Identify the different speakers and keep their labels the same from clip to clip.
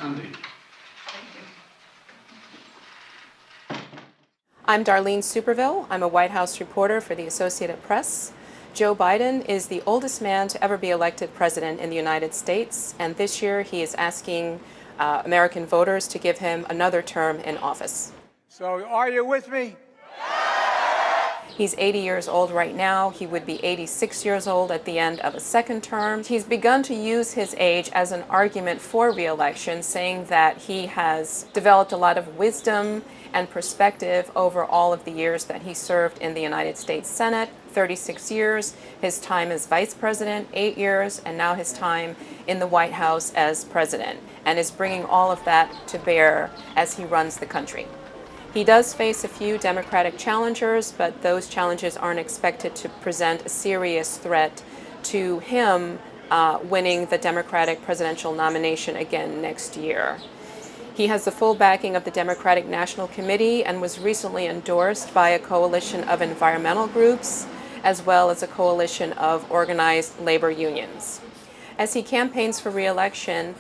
Speaker 1: Andy.
Speaker 2: I'm Darlene Superville. I'm a White House reporter for the Associated Press. Joe Biden is the oldest man to ever be elected president in the United States, and this year he is asking American voters to give him another term in office.
Speaker 3: So are you with me?
Speaker 2: He's 80 years old right now. He would be 86 years old at the end of a second term. He's begun to use his age as an argument for re-election, saying that he has developed a lot of wisdom and perspective over all of the years that he served in the United States Senate, 36 years, his time as vice president, 8 years, and now his time in the White House as president, and is bringing all of that to bear as he runs the country. He does face a few Democratic challengers, but those challenges aren't expected to present a serious threat to him winning the Democratic presidential nomination again next year. He has the full backing of the Democratic National Committee and was recently endorsed by a coalition of environmental groups, as well as a coalition of organized labor unions. As he campaigns for re-election,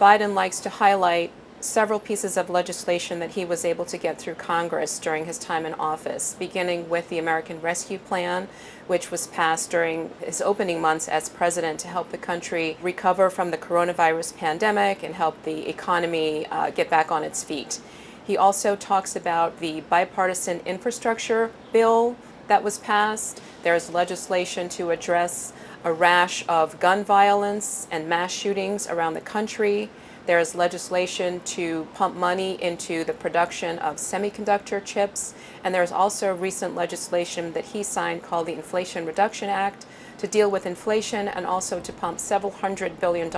Speaker 2: Biden likes to highlight several pieces of legislation that he was able to get through Congress during his time in office, beginning with the American Rescue Plan, which was passed during his opening months as president to help the country recover from the coronavirus pandemic and help the economy get back on its feet. He also talks about the bipartisan infrastructure bill that was passed. There's legislation to address a rash of gun violence and mass shootings around the country. There is legislation to pump money into the production of semiconductor chips, and there is also recent legislation that he signed called the Inflation Reduction Act to deal with inflation and also to pump several $100 billion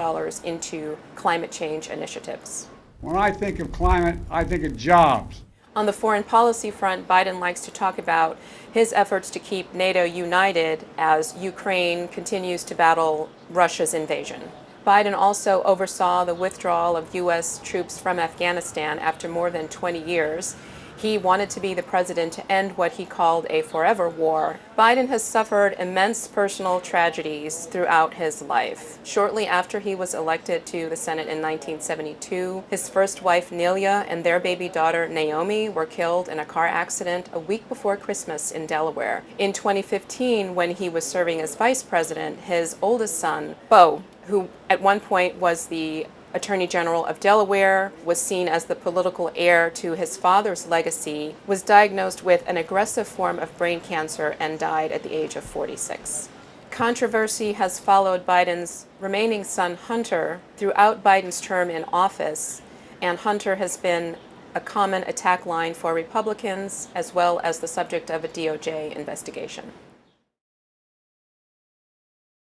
Speaker 2: into climate change initiatives.
Speaker 3: When I think of climate, I think of jobs.
Speaker 2: On the foreign policy front, Biden likes to talk about his efforts to keep NATO united as Ukraine continues to battle Russia's invasion. Biden also oversaw the withdrawal of U.S. troops from Afghanistan after more than 20 years. He wanted to be the president to end what he called a forever war. Biden has suffered immense personal tragedies throughout his life. Shortly after he was elected to the Senate in 1972, his first wife, Nelia, and their baby daughter, Naomi, were killed in a car accident a week before Christmas in Delaware. In 2015, when he was serving as vice president, his oldest son, Beau, who at one point was the Attorney General of Delaware, was seen as the political heir to his father's legacy, was diagnosed with an aggressive form of brain cancer and died at the age of 46. Controversy has followed Biden's remaining son, Hunter, throughout Biden's term in office, and Hunter has been a common attack line for Republicans, as well as the subject of a DOJ investigation.